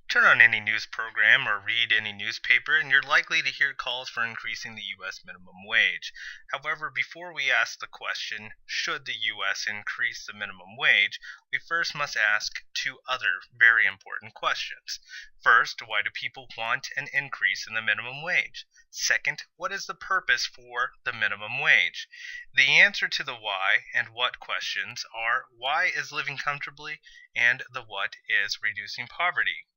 Turn on any news program or read any newspaper, and you're likely to hear calls for increasing the U.S. minimum wage. However, before we ask the question, should the U.S. increase the minimum wage, we first must ask two other very important questions. First, why do people want an increase in the minimum wage? Second, what is the purpose for the minimum wage? The answer to the why and what questions are why is living comfortably and the what is reducing poverty.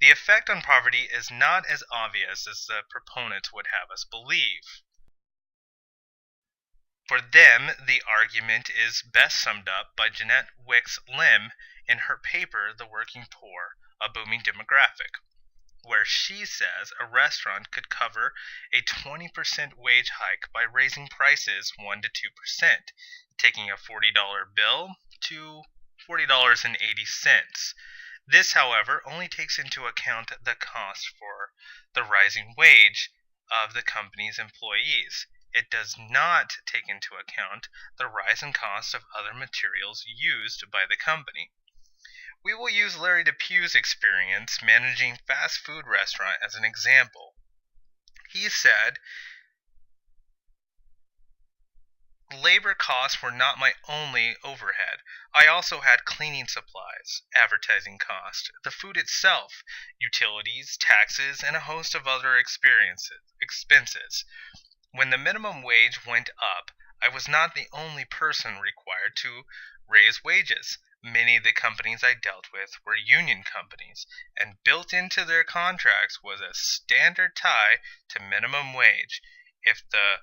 The effect on poverty is not as obvious as the proponents would have us believe. For them, the argument is best summed up by Jeanette Wicks Lim in her paper The Working Poor, a Booming Demographic, where she says a restaurant could cover a 20% wage hike by raising prices 1 to 2%, taking a $40 bill to $40.80. This, however, only takes into account the cost for the rising wage of the company's employees. It does not take into account the rise in cost of other materials used by the company. We will use Larry DePue's experience managing a fast food restaurant as an example. He said, labor costs were not my only overhead. I also had cleaning supplies, advertising costs, the food itself, utilities, taxes, and a host of other expenses. When the minimum wage went up, I was not the only person required to raise wages. Many of the companies I dealt with were union companies, and built into their contracts was a standard tie to minimum wage. If the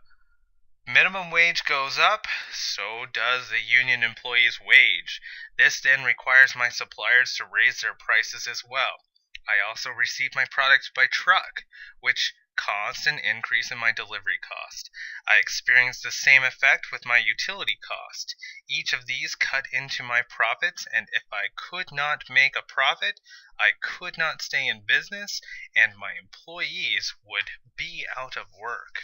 minimum wage goes up, so does the union employee's wage. This then requires my suppliers to raise their prices as well. I also receive my products by truck, which caused an increase in my delivery cost. I experienced the same effect with my utility cost. Each of these cut into my profits, and if I could not make a profit, I could not stay in business, and my employees would be out of work.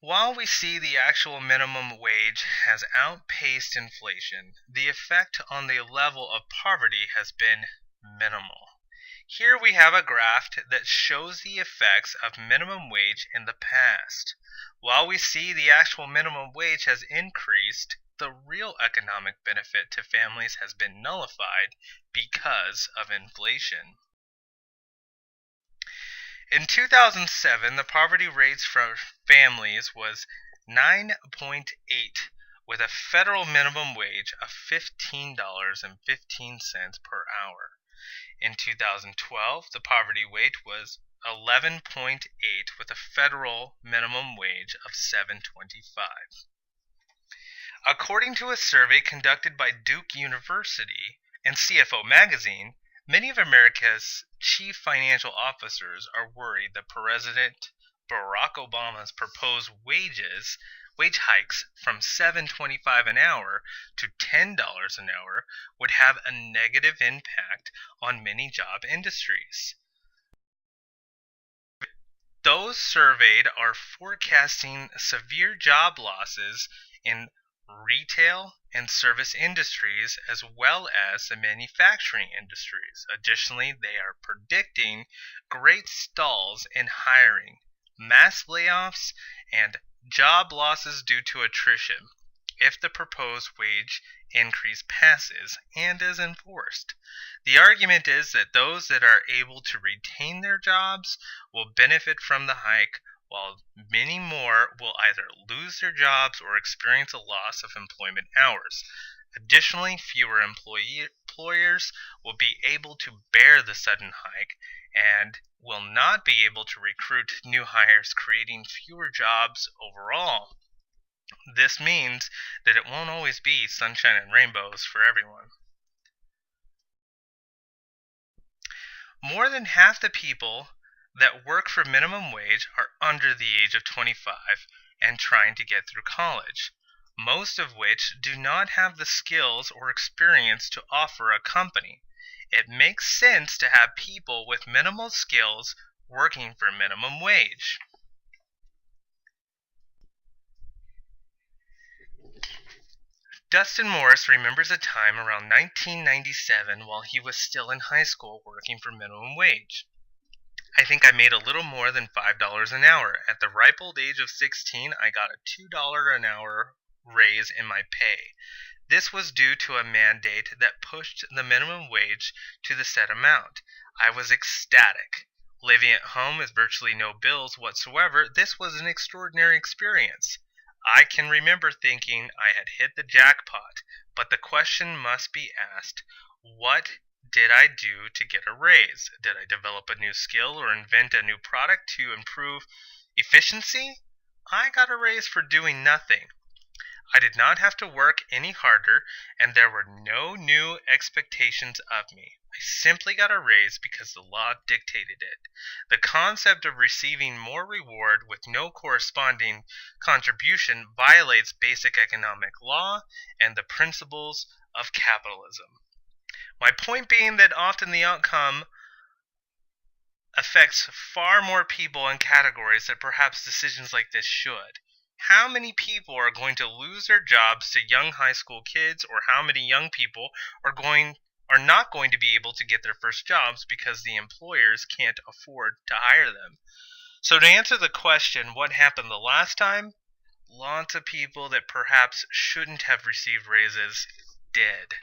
While we see the actual minimum wage has outpaced inflation, the effect on the level of poverty has been minimal. Here we have a graph that shows the effects of minimum wage in the past. While we see the actual minimum wage has increased, the real economic benefit to families has been nullified because of inflation. In 2007, the poverty rate for families was 9.8, with a federal minimum wage of $15.15 per hour. In 2012, the poverty rate was 11.8, with a federal minimum wage of $7.25. According to a survey conducted by Duke University and CFO Magazine, many of America's chief financial officers are worried that President Barack Obama's proposed wage hikes from $7.25 an hour to $10 an hour would have a negative impact on many job industries. Those surveyed are forecasting severe job losses in retail and service industries as well as the manufacturing industries. Additionally, they are predicting great stalls in hiring, mass layoffs, and job losses due to attrition if the proposed wage increase passes and is enforced. The argument is that those that are able to retain their jobs will benefit from the hike, while many more will either lose their jobs or experience a loss of employment hours. Additionally, fewer employers will be able to bear the sudden hike and will not be able to recruit new hires, creating fewer jobs overall. This means that it won't always be sunshine and rainbows for everyone. More than half the people that work for minimum wage are under the age of 25 and trying to get through college, most of which do not have the skills or experience to offer a company. It makes sense to have people with minimal skills working for minimum wage. Dustin Morris remembers a time around 1997 while he was still in high school working for minimum wage. I think I made a little more than $5 an hour. At the ripe old age of 16, I got a $2 an hour raise in my pay. This was due to a mandate that pushed the minimum wage to the set amount. I was ecstatic. Living at home with virtually no bills whatsoever, this was an extraordinary experience. I can remember thinking I had hit the jackpot, but the question must be asked, what did I do to get a raise? Did I develop a new skill or invent a new product to improve efficiency? I got a raise for doing nothing. I did not have to work any harder, and there were no new expectations of me. I simply got a raise because the law dictated it. The concept of receiving more reward with no corresponding contribution violates basic economic law and the principles of capitalism. My point being that often the outcome affects far more people and categories than perhaps decisions like this should. How many people are going to lose their jobs to young high school kids, or how many young people are not going to be able to get their first jobs because the employers can't afford to hire them? So to answer the question, what happened the last time? Lots of people that perhaps shouldn't have received raises did.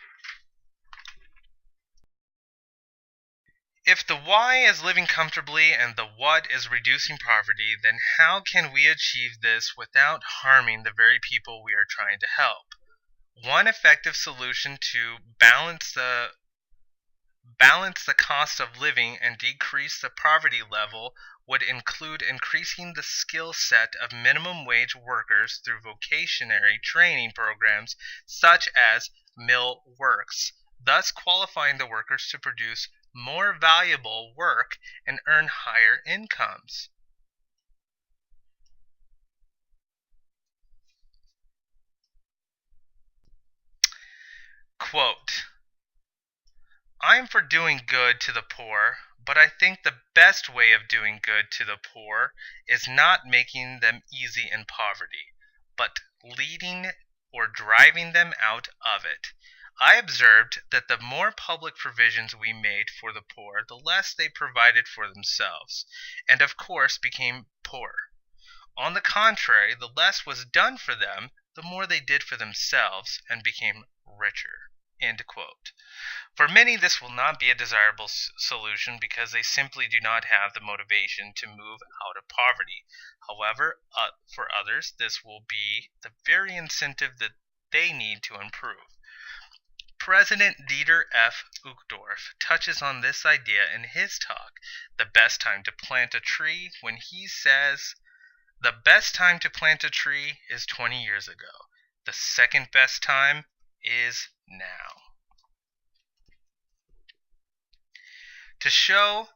If the why is living comfortably and the what is reducing poverty, then how can we achieve this without harming the very people we are trying to help? One effective solution to balance the cost of living and decrease the poverty level would include increasing the skill set of minimum wage workers through vocational training programs such as mill works, thus qualifying the workers to produce more valuable work and earn higher incomes. Quote, I'm for doing good to the poor, but I think the best way of doing good to the poor is not making them easy in poverty, but leading or driving them out of it. I observed that the more public provisions we made for the poor, the less they provided for themselves, and of course became poorer. On the contrary, the less was done for them, the more they did for themselves and became richer. End quote. For many, this will not be a desirable solution because they simply do not have the motivation to move out of poverty. However, for others, this will be the very incentive that they need to improve. President Dieter F. Uchtdorf touches on this idea in his talk, The Best Time to Plant a Tree, when he says, the best time to plant a tree is 20 years ago. The second best time is now. To show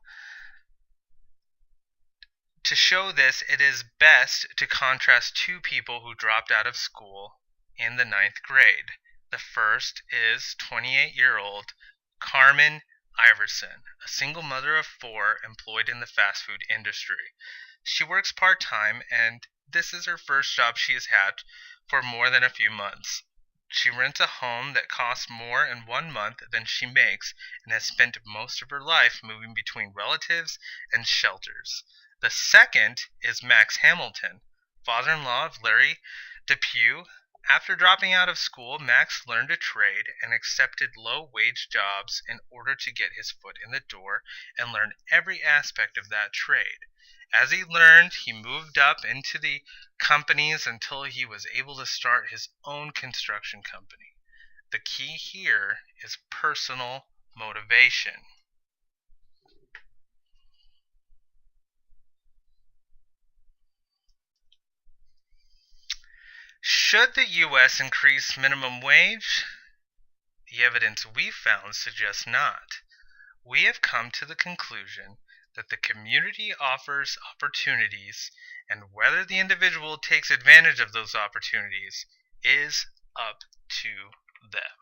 this, it is best to contrast two people who dropped out of school in the 9th grade. The first is 28-year-old Carmen Iverson, a single mother of 4 employed in the fast food industry. She works part-time, and this is her first job she has had for more than a few months. She rents a home that costs more in 1 month than she makes and has spent most of her life moving between relatives and shelters. The second is Max Hamilton, father-in-law of Larry DePew. After dropping out of school, Max learned a trade and accepted low-wage jobs in order to get his foot in the door and learn every aspect of that trade. As he learned, he moved up into the companies until he was able to start his own construction company. The key here is personal motivation. Should the U.S. increase minimum wage? The evidence we've found suggests not. We have come to the conclusion that the community offers opportunities, and whether the individual takes advantage of those opportunities is up to them.